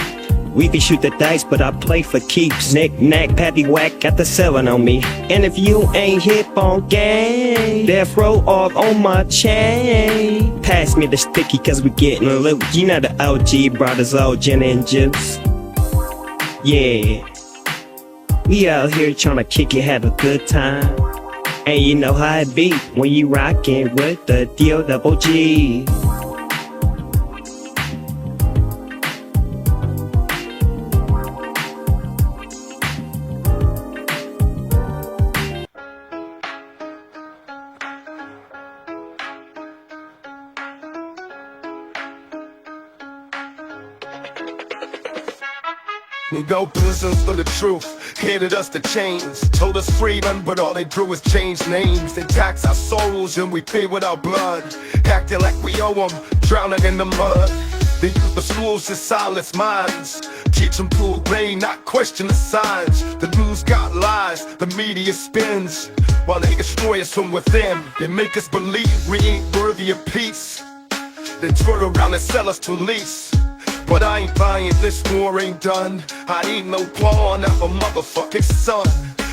We can shoot the dice, but I play for keeps. Knick, knack, patty whack, got the 7 on me. And if you ain't hip on game, death row off on my chain. Pass me the sticky, cause we getting loot. You know the OG brothers, all gin and juice. Yeah, we out here tryna kick it, have a good time. And you know how it be when you rockin' with the D-O-double-G. We go business for the truth, handed us the chains. Told us freedom, but all they do is change names. They tax our souls and we pay with our blood. Acting like we owe them, drowning in the mud. They use the schools to silence minds. Teach them to obey, not question the signs. The news got lies, the media spins. While they destroy us from within, they make us believe we ain't worthy of peace. They turn around and sell us to lease. But I ain't buying, this war ain't done. I ain't no pawn of a motherfucking son.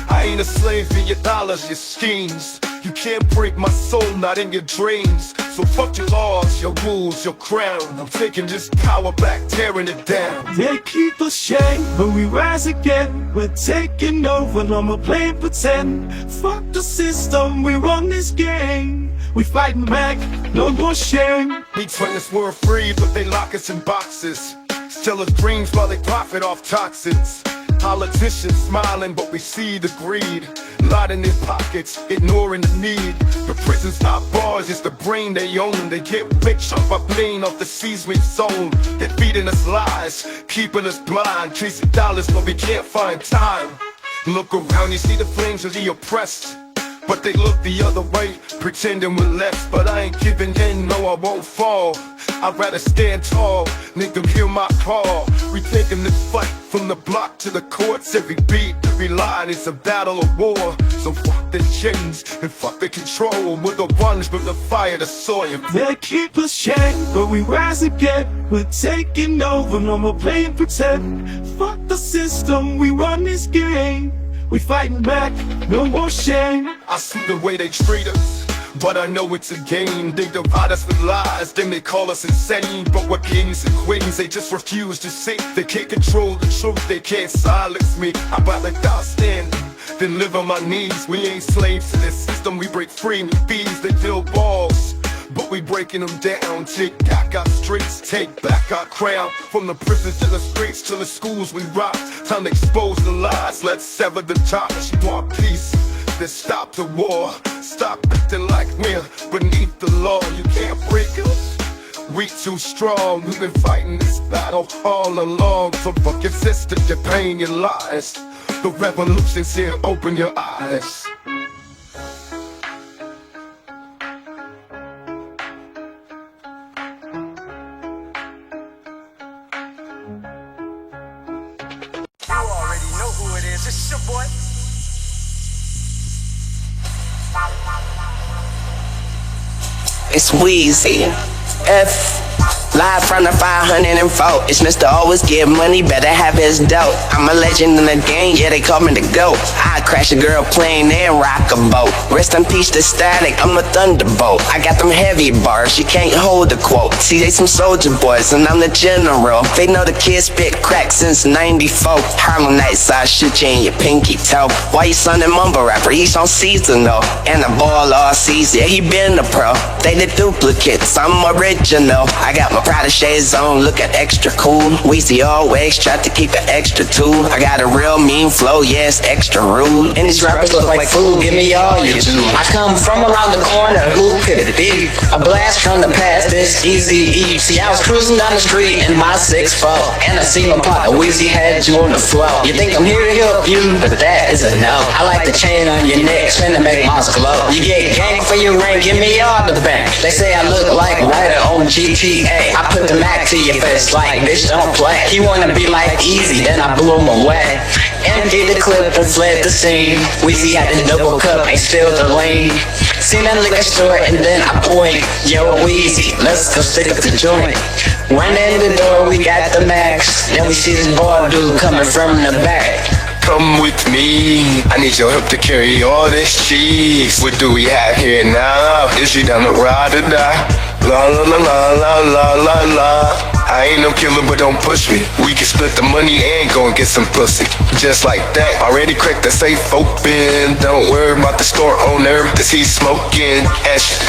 I ain't a slave for your dollars, your schemes. You can't break my soul, not in your dreams. So fuck your laws, your rules, your crown. I'm taking this power back, tearing it down. They keep us shame, but we rise again. We're taking over, no more playing pretend. Fuck the system, we run this game. We fighting back, no more shame. We turn this world free, but they lock us in boxes. Sell us dreams while they profit off toxins. Politicians smiling, but we see the greed. Lot in their pockets, ignoring the need. The prison's top bars is the brain they own. They get rich off our pain, off the seas we've sown. They're feeding us lies, keeping us blind. Chasing dollars, but we can't find time. Look around, you see the flames of the oppressed. But they look the other way, pretending we're less. But I ain't giving in, no I won't fall. I'd rather stand tall, nigga hear my call. We taking this fight from the block to the courts. Every beat, every line is a battle of war. So fuck the chains and fuck the control. We're the ones with the fire, the soil. They keep us chained, but we rise again. We're taking over, no more playing pretend. Fuck the system, we run this game. We fighting back, no more shame. I see the way they treat us, but I know it's a game. They divide us with lies, then they call us insane. But we're kings and queens, they just refuse to see. They can't control the truth, they can't silence me. I'd rather die standing than live on my knees. We ain't slaves to this system, we break free in the bees. They build walls, but we breaking them down. Take back our streets, take back our crown. From the prisons to the streets to the schools we rock. Time to expose the lies, let's sever the ties. You want peace, then stop the war. Stop acting like we're beneath the law. You can't break us, we too strong. We've been fighting this battle all along. So fuck your sister, your pain, your lies. The revolution's here, open your eyes. It's your boy. It's Weezy F Live from the 504. It's Mr. Always Get Money, better have his dope. I'm a legend in the game, yeah, they call me the GOAT. I crash a girl plane and rock a boat. Rest in peace to Static, I'm a thunderbolt. I got them heavy bars, you can't hold a quote. See, they some soldier boys, and I'm the general. They know the kid spit crack since 94. Harlem Nights, I shoot you in your pinky toe. Why you son and mumble rapper? He's on seasonal. And a ball all season, yeah, he been a pro. They the duplicates, I'm original. I got my Prada shades on, looking extra cool. Weezy always try to keep it extra too. I got a real mean flow, yes, extra rude. And these rappers look like food, give me all you do. I come from around the corner, who could it be? A blast from the past, this Eazy-E. See, I was cruising down the street in my 6'4", and I see my partner Weezy had you on the floor. You think I'm here to help you, but that is a no. I like the chain on your neck, spin to make mine glow. You get gang for your ring, give me all the bank. They say I look like Ryder on GTA. I put the Mac to your face like, bitch, don't play. He wanna be like Easy, then I blew him away. Emptied the clip and fled the scene. Weezy had the double cup, ain't spilled the lean. Seen that liquor store and then I point, yo Weezy, let's go stick up the joint. Run in the door, we got the max. Then we see this boy dude coming from the back. Come with me, I need your help to carry all this cheese. What do we have here now? Is she down the ride or die? La la la la la la la la. I ain't no killer, but don't push me. We can split the money and go and get some pussy. Just like that, already cracked the safe open. Don't worry about the store owner, cause he's smoking.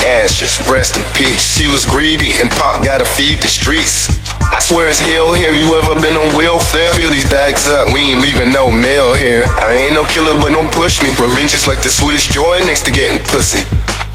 Ashes, rest in peace. She was greedy and Pop gotta feed the streets. I swear it's hell here, you ever been on welfare? Fill these bags up, we ain't leaving no mail here. I ain't no killer, but don't push me. Revenge is like the sweetest joy next to getting pussy.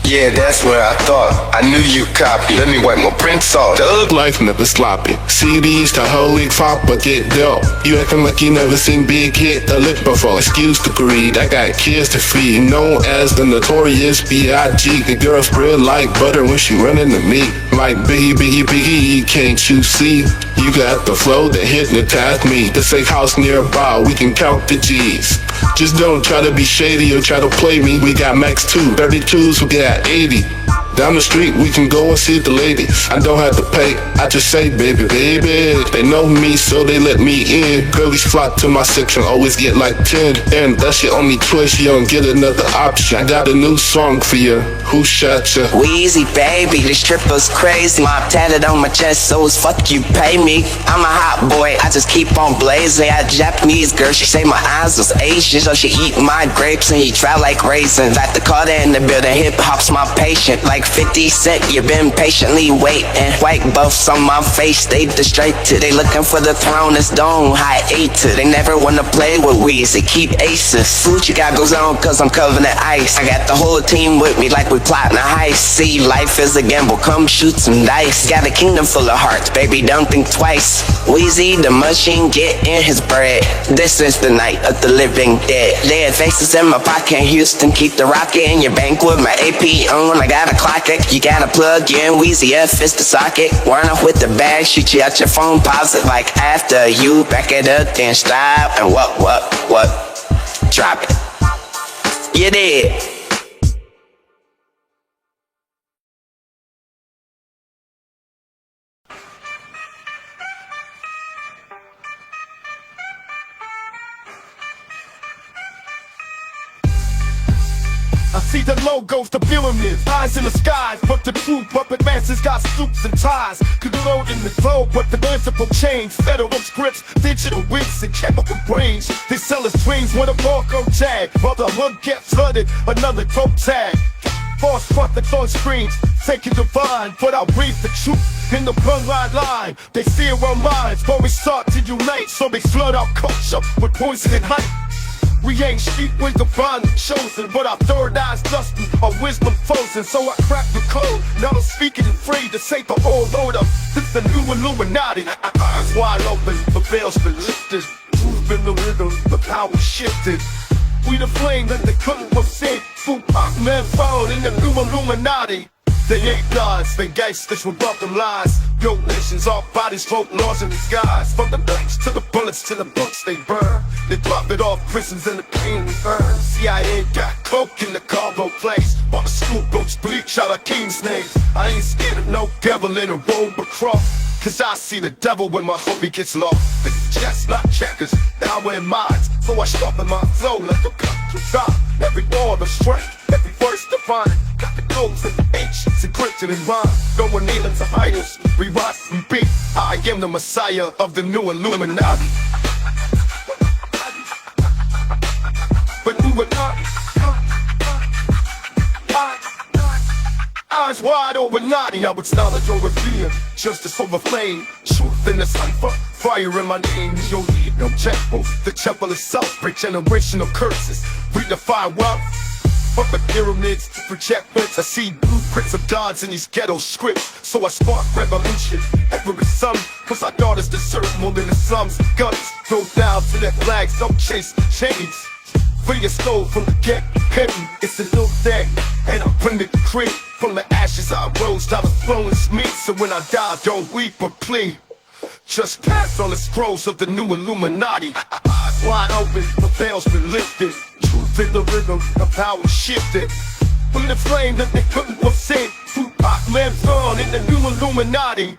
Yeah, that's where I thought. I knew you copy. Let me wipe my prints off. Life never sloppy. CDs to holy fuck, but get dope. You acting like you never seen Big hit the lick before. Excuse the greed, I got kids to feed. Known as the notorious B.I.G. The girl spread like butter when she run into me. Like Biggie, Biggie, Biggie, can't you see? You got the flow that hypnotized me. The safe house nearby, we can count the G's. Just don't try to be shady or try to play me. We got Max 2, 32s, we got 80. Down the street, we can go and see the ladies. I don't have to pay, I just say, baby, baby. They know me, so they let me in. Girlies flock to my section, always get like 10. And that's your only choice, you don't get another option. I got a new song for you, who shot ya? Weezy, baby, this stripper's crazy. Mob tatted on my chest, so it's fuck you pay me. I'm a hot boy, I just keep on blazing. I Japanese girl, she say my eyes was Asian, so she eat my grapes and he try like raisins. At the Carter in the building, hip hop's my patient. Like 50 Cent, you been patiently waiting. White buffs on my face, they distracted. They looking for the throne, it's dome, high 8 to. They never wanna play with Weezy, keep aces. Food you got goes on, cause I'm covered in ice. I got the whole team with me like we plotting a heist. See, life is a gamble, come shoot some dice. Got a kingdom full of hearts, baby, don't think twice. Weezy, the machine, get in his bread. This is the night of the living dead. Dead faces in my pocket in Houston, keep the rocket in your bank with my AP on. I got a clock it, you gotta plug in Weezy F is the socket. Run off with the bag, shoot you out your phone, pause it like after you back it up, then stop and what? Drop it. You did. I see the logos, the pyramids, eyes in the skies, but the true puppet masters got suits and ties. Could load in the globe, but the principle change. Federal scripts, digital wits, and chemical brains. They sell us dreams with a barcode tag. While the hood gets flooded, another toe tag. False prophets on screens, fake it divine, but I'll breathe the truth in the bloodline line. They fear our minds, but we start to unite, so they flood our culture with poison and hype. We ain't sheep with the bond chosen, but our third eyes dusty, our wisdom frozen. So I crack the code, now I'm speaking free to say the whole load up. This the new Illuminati. Eyes wide open, the veil's been lifted. Truth's been the rhythm, the power shifted. We the flame that they couldn't have seen. Tupac, man, found in the new Illuminati. They ain't lies, they gangsters with them lies. Built nations, all bodies, vote laws in disguise. From the knives to the bullets to the books they burn. They drop it off prisons and the pain we earn. CIA got coke in the cargo place. While the school boats bleach out our king's names. I ain't scared of no devil in a robe or cross. Cause I see the devil when my homie gets lost. It's just not checkers, now we're in minds. So I sharpen my flow like a country drop. Every word of strength, every verse divine. Got the codes and the ancients encrypted in rhyme. Going kneeling to idols, we rise and beat. I am the messiah of the new Illuminati. But Illuminati, eyes wide open, naughty. I would knowledge over fear, justice over flame, truth in the cipher, fire in my name. You don't need no temple. The temple itself break generational curses. Redefine wealth from the pyramids to projectments. I see blueprints of gods in these ghetto scripts. So I spark revolution every sum. Cause our daughters deserve more than the slums. Guns throw down to their flags, don't chase chains. Free your soul from the get hidden. It's a little thing, and I bring the decree. From the ashes I rose, I was flowing me. So when I die, don't weep or plead. Just pass on the scrolls of the new Illuminati. Eyes wide open, the veil's been lifted. Truth in the rhythm, the power shifted. From the flame that they couldn't foresee, Tupac lives on in the new Illuminati.